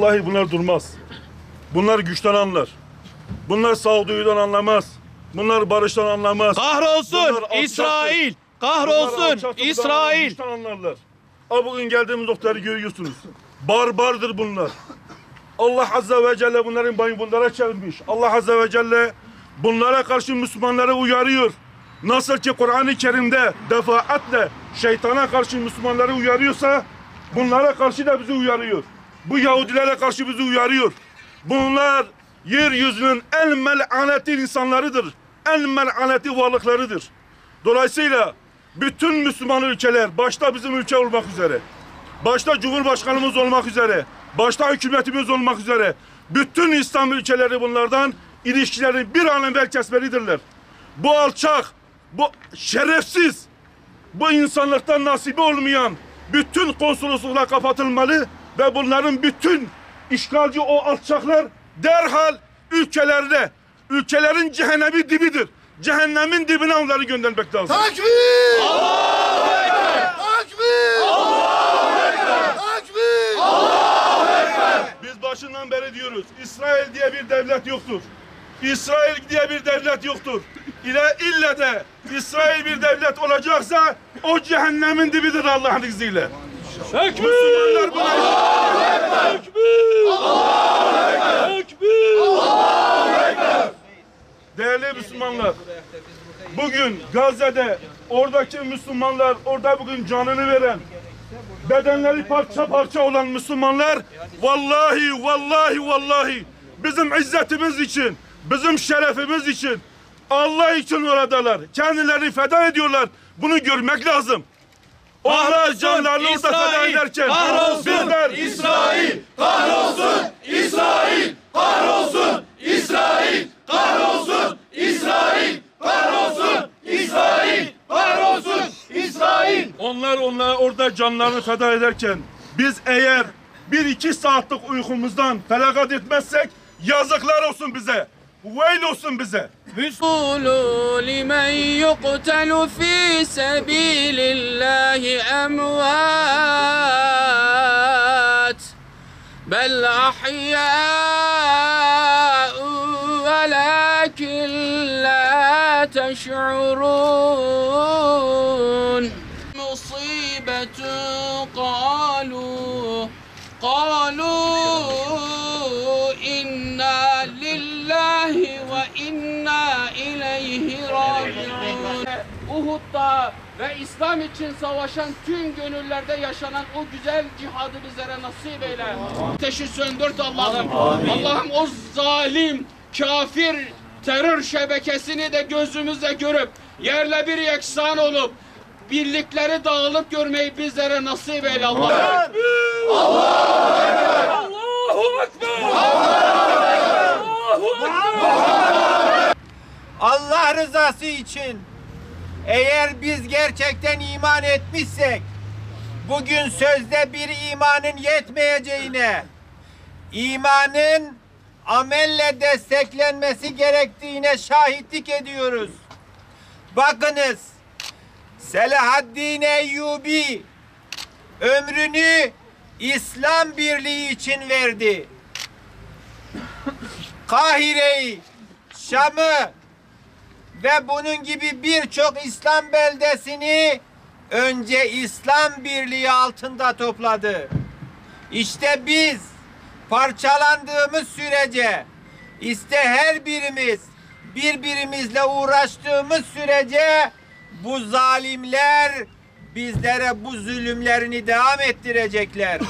Vallahi bunlar durmaz. Bunlar güçten anlar. Bunlar sağduyudan anlamaz. Bunlar barıştan anlamaz. Kahrolsun İsrail! Kahrolsun İsrail! Güçten anlarlar. Bugün geldiğimiz noktayı görüyorsunuz. Barbardır bunlar. Allah Azze ve Celle bunların boynu bunlara çevirmiş. Allah Azze ve Celle bunlara karşı Müslümanları uyarıyor. Nasıl ki Kur'an-ı Kerim'de defaatle şeytana karşı Müslümanları uyarıyorsa bunlara karşı da bizi uyarıyor. Bu Yahudilere karşı bizi uyarıyor. Bunlar yeryüzünün en mel'anetli insanlarıdır. En mel'anetli varlıklarıdır. Dolayısıyla bütün Müslüman ülkeler, başta bizim ülke olmak üzere, başta Cumhurbaşkanımız olmak üzere, başta hükümetimiz olmak üzere, bütün İslam ülkeleri bunlardan ilişkilerini bir an evvel kesmelidirler. Bu alçak, bu şerefsiz, bu insanlıktan nasibi olmayan bütün konsolosluklar kapatılmalı ve bunların bütün işgalci o alçaklar derhal ülkelerine, ülkelerin cehennemi dibidir. Cehennemin dibine onları göndermek lazım. Takbir! Allahu Ekber! Takbir! Allahu Ekber! Takbir! Allahu Ekber! Biz başından beri diyoruz, İsrail diye bir devlet yoktur. İsrail diye bir devlet yoktur. İlle de İsrail bir devlet olacaksa o cehennemin dibidir Allah'ın izniyle. Tekbir! Müslümanlar buna Allahu Ekber! Tekbir! Allahu Ekber! Tekbir! Allahu Ekber! Değerli Müslümanlar, bugün Gazze'de oradaki Müslümanlar, orada bugün canını veren, bedenleri parça parça olan Müslümanlar, vallahi bizim izzetimiz için, bizim şerefimiz için, Allah için oradalar. Kendilerini feda ediyorlar. Bunu görmek lazım. Onlar canlarını orada feda ederken bizler İsrail! Kahrolsun! İsrail! Kahrolsun! İsrail! Kahrolsun! İsrail! Kahrolsun! İsrail! Kahrolsun! İsrail! onlar orada canlarını feda ederken biz eğer 1-2 saatlik uykumuzdan feragat etmezsek yazıklar olsun bize. Veil olsun bize. قولوا لمن يقتل في سبيل الله أموات بل أحياء ولكن لا تشعرون مصيبة قالوا إنا لله وإنا إليه راجعون. Uhud'da ve İslam için savaşan tüm gönüllerde yaşanan o güzel cihadı bizlere nasip eyle. Ateşi söndürt Allah'ım. Allah'ım o zalim, kafir terör şebekesini de gözümüzle görüp yerle bir yeksan olup birlikleri dağılıp görmeyi bizlere nasip eyle Allah'ım. Allahu Ekber! Allahu Ekber! Allah rızası için eğer biz gerçekten iman etmişsek bugün sözde bir imanın yetmeyeceğine, imanın amelle desteklenmesi gerektiğine şahitlik ediyoruz. Bakınız, Selahaddin Eyyubi ömrünü İslam birliği için verdi. Kahire'yi, Şam'ı ve bunun gibi birçok İslam beldesini önce İslam birliği altında topladı. İşte biz parçalandığımız sürece, işte her birimiz birbirimizle uğraştığımız sürece bu zalimler bizlere bu zulümlerini devam ettirecekler.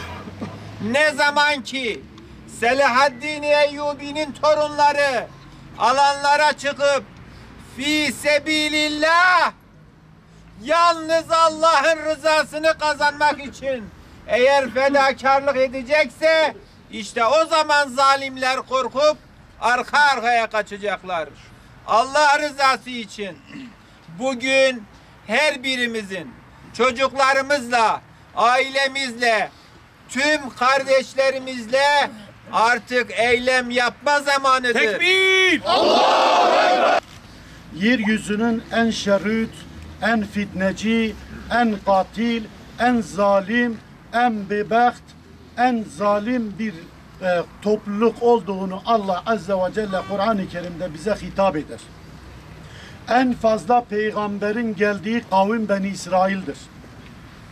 Ne zaman ki Selahaddin Eyyubi'nin torunları alanlara çıkıp fi sebilillah yalnız Allah'ın rızasını kazanmak için eğer fedakarlık edecekse işte o zaman zalimler korkup arka arkaya kaçacaklar. Allah rızası için bugün her birimizin çocuklarımızla, ailemizle, tüm kardeşlerimizle artık eylem yapma zamanıdır. Tekbir! Yeryüzünün en şerrit, en fitneci, en katil, en zalim, en bebaht, en zalim bir topluluk olduğunu Allah Azze ve Celle Kur'an-ı Kerim'de bize hitap eder. En fazla peygamberin geldiği kavim Beni İsrail'dir.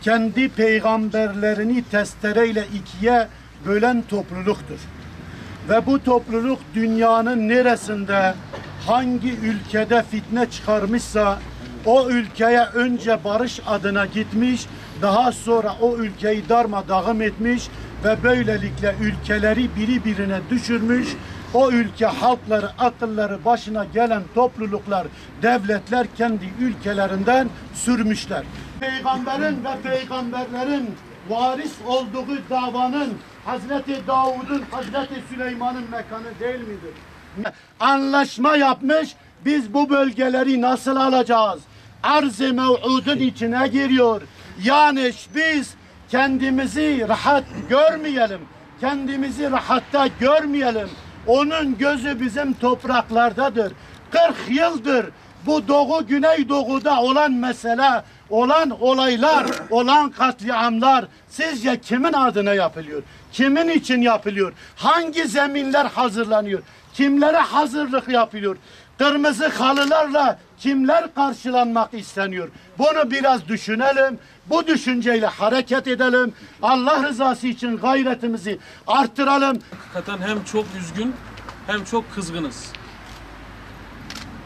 Kendi peygamberlerini testereyle ikiye bölen topluluktur. Ve bu topluluk dünyanın neresinde, hangi ülkede fitne çıkarmışsa o ülkeye önce barış adına gitmiş, daha sonra o ülkeyi darmadağın etmiş ve böylelikle ülkeleri birbirine düşürmüş. O ülke halkları, akılları başına gelen topluluklar, devletler kendi ülkelerinden sürmüşler. Peygamberin ve peygamberlerin varis olduğu davanın Hazreti Davud'un, Hazreti Süleyman'ın mekanı değil midir? Anlaşma yapmış, biz bu bölgeleri nasıl alacağız? Arz-ı mev'udun içine giriyor. Yani biz kendimizi rahat görmeyelim. Kendimizi rahatta görmeyelim. Onun gözü bizim topraklardadır. 40 yıldır bu Doğu Güneydoğu'da olan mesele, olan olaylar, olan katliamlar sizce kimin adına yapılıyor? Kimin için yapılıyor? Hangi zeminler hazırlanıyor? Kimlere hazırlık yapılıyor? Kırmızı halılarla kimler karşılanmak isteniyor? Bunu biraz düşünelim. Bu düşünceyle hareket edelim. Allah rızası için gayretimizi arttıralım. Hakikaten hem çok üzgün hem çok kızgınız.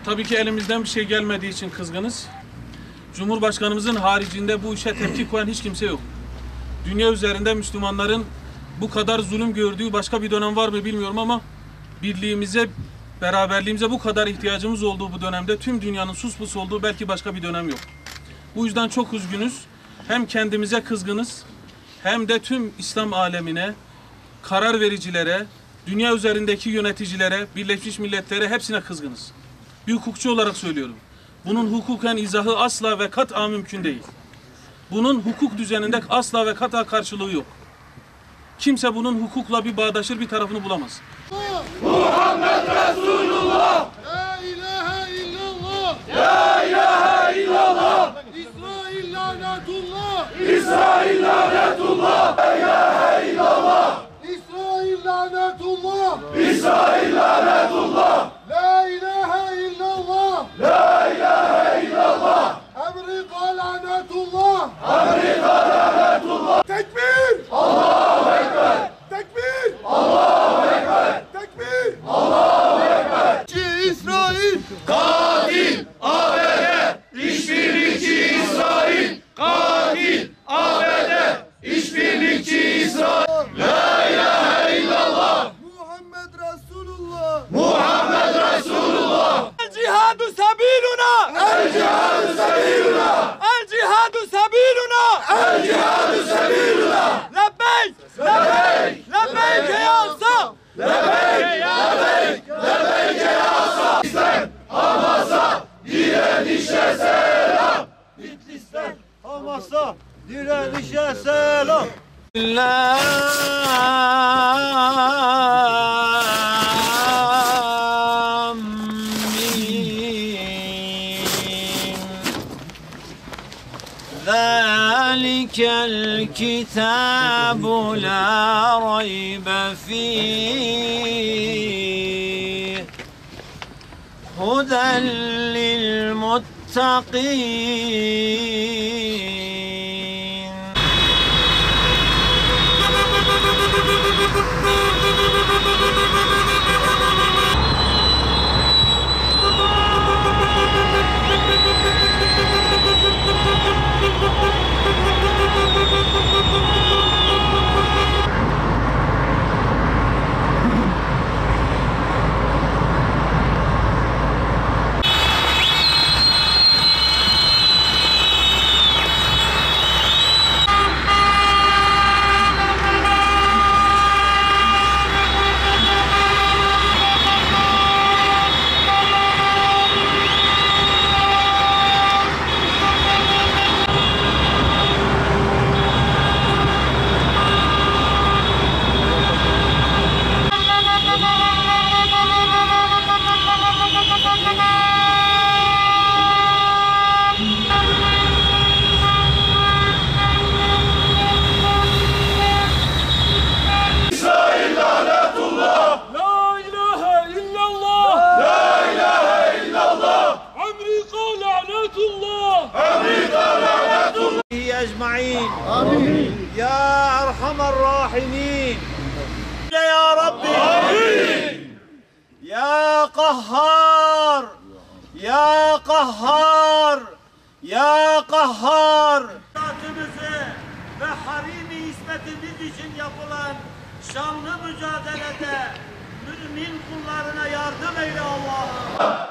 Tabii ki elimizden bir şey gelmediği için kızgınız. Cumhurbaşkanımızın haricinde bu işe tepki koyan hiç kimse yok. Dünya üzerinde Müslümanların bu kadar zulüm gördüğü başka bir dönem var mı bilmiyorum ama birliğimize, beraberliğimize bu kadar ihtiyacımız olduğu bu dönemde tüm dünyanın suspus olduğu belki başka bir dönem yok. Bu yüzden çok üzgünüz. Hem kendimize kızgınız hem de tüm İslam alemine, karar vericilere, dünya üzerindeki yöneticilere, Birleşmiş Milletler'e hepsine kızgınız. Bir hukukçu olarak söylüyorum. Bunun hukuken izahı asla ve kat'a mümkün değil. Bunun hukuk düzeninde asla ve kat'a karşılığı yok. Kimse bunun hukukla bir bağdaşır bir tarafını bulamaz. Muhammed Resulullah. La ilahe illallah. La ilahe illallah. İsrail lanetullah. İsrail lanetullah. La ilahe illallah. İsrail lanetullah. İsrail lanetullah. La ilahe illallah. La ilahe illallah. Amerika lanetullah. Amerika lanetullah. Tekbir. Allahu Ekber. Tekbir. Allahu Ekber. Tekbir. Allahu Ekber. İsrail. Katil ABD. İşbirlikçi İsrail. Katil ABD. İşbirlikçi İsrail. La ilahe illallah. Muhammed Resulullah. Muhammed Resulullah. El cihadu sabiluna. El cihadu sebiluna. El cihadu sabiluna. El cihadu sebiluna. Lebbeyk. Lebbeyk. Lebbeyk ya Allah. Lebbeyk. Lebbeyk. Lebbeyk ya Allah. İslam Hamas'a direnişe selam. Bitlis'ten Hamas'a direnişe selam. ذلك الكتاب لا ريب فيه هدى للمتقين Kahhar, Ya Kahhar, Ya Kahhar. Hayatımızı ve harimi hizmetimiz için yapılan şanlı mücadelede mümin kullarına yardım eyle Allah'ım.